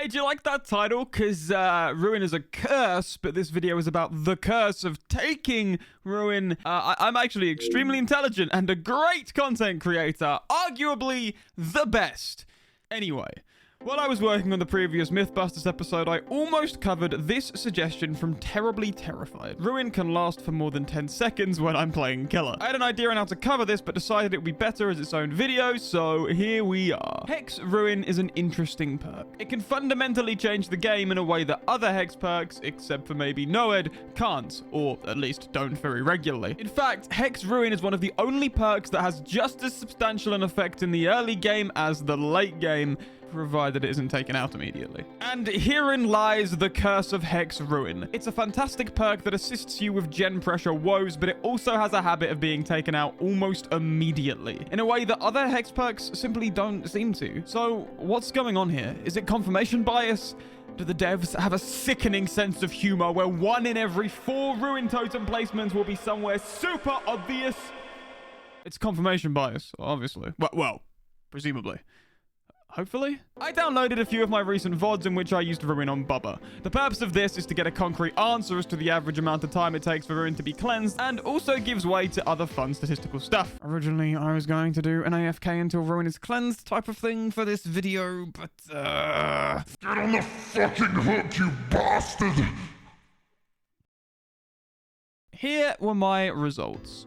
Hey, do you like that title? Because Ruin is a curse, but this video is about the curse of taking Ruin. I'm actually extremely intelligent and a great content creator. Arguably the best. Anyway, while I was working on the previous Mythbusters episode, I almost covered this suggestion from Terribly Terrified. Ruin can last for more than 10 seconds when I'm playing Killer. I had an idea on how to cover this, but decided it would be better as its own video, so here we are. Hex Ruin is an interesting perk. It can fundamentally change the game in a way that other Hex perks, except for maybe Noed, can't, or at least don't very regularly. In fact, Hex Ruin is one of the only perks that has just as substantial an effect in the early game as the late game, provided it isn't taken out immediately. And herein lies the Curse of Hex Ruin. It's a fantastic perk that assists you with gen pressure woes, but it also has a habit of being taken out almost immediately, in a way that other Hex perks simply don't seem to. So what's going on here? Is it confirmation bias? Do the devs have a sickening sense of humor where 1 in every 4 Ruin totem placements will be somewhere super obvious? It's confirmation bias, obviously. Well, presumably. Hopefully? I downloaded a few of my recent VODs in which I used Ruin on Bubba. The purpose of this is to get a concrete answer as to the average amount of time it takes for Ruin to be cleansed, and also gives way to other fun statistical stuff. Originally, I was going to do an AFK until Ruin is cleansed type of thing for this video, but Get on the fucking hook, you bastard! Here were my results.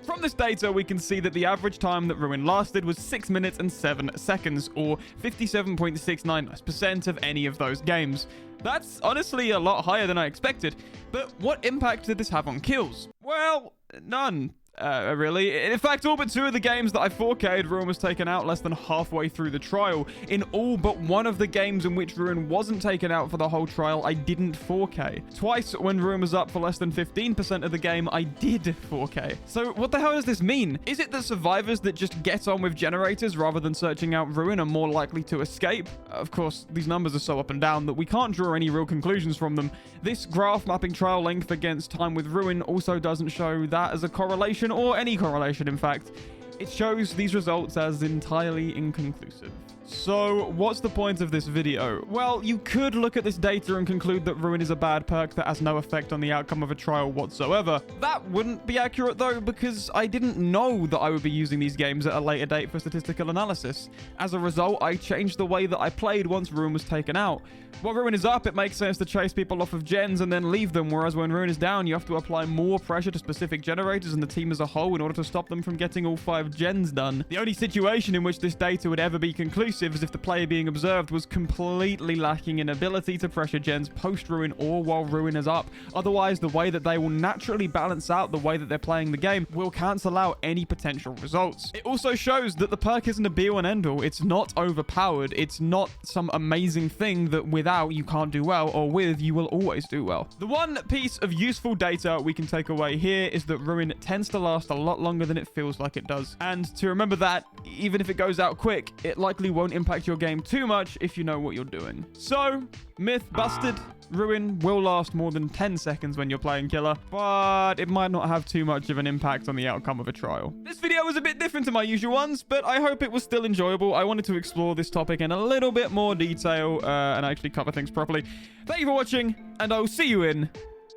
From this data, we can see that the average time that Ruin lasted was 6 minutes and 7 seconds, or 57.69% of any of those games. That's honestly a lot higher than I expected, but what impact did this have on kills? Well, none. Really. In fact, all but 2 of the games that I 4K'd, Ruin was taken out less than halfway through the trial. In all but 1 of the games in which Ruin wasn't taken out for the whole trial, I didn't 4K. Twice, when Ruin was up for less than 15% of the game, I did 4K. So what the hell does this mean? Is it that survivors that just get on with generators rather than searching out Ruin are more likely to escape? Of course, these numbers are so up and down that we can't draw any real conclusions from them. This graph mapping trial length against time with Ruin also doesn't show that as a correlation, or any correlation, in fact. It shows these results as entirely inconclusive. So, what's the point of this video? Well, you could look at this data and conclude that Ruin is a bad perk that has no effect on the outcome of a trial whatsoever. That wouldn't be accurate though, because I didn't know that I would be using these games at a later date for statistical analysis. As a result, I changed the way that I played once Ruin was taken out. While Ruin is up, it makes sense to chase people off of gens and then leave them, whereas when Ruin is down, you have to apply more pressure to specific generators and the team as a whole in order to stop them from getting all 5 gens done. The only situation in which this data would ever be conclusive is if the player being observed was completely lacking in ability to pressure gens post-Ruin or while Ruin is up. Otherwise, the way that they will naturally balance out the way that they're playing the game will cancel out any potential results. It also shows that the perk isn't a be-all and end-all. It's not overpowered. It's not some amazing thing that without you can't do well, or with you will always do well. The one piece of useful data we can take away here is that Ruin tends to last a lot longer than it feels like it does. And to remember that, even if it goes out quick, it likely won't impact your game too much if you know what you're doing. So, myth busted. Ruin will last more than 10 seconds when you're playing Killer, but it might not have too much of an impact on the outcome of a trial. This video was a bit different to my usual ones, but I hope it was still enjoyable. I wanted to explore this topic in a little bit more detail and actually cover things properly. Thank you for watching, and I'll see you in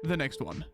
the next one.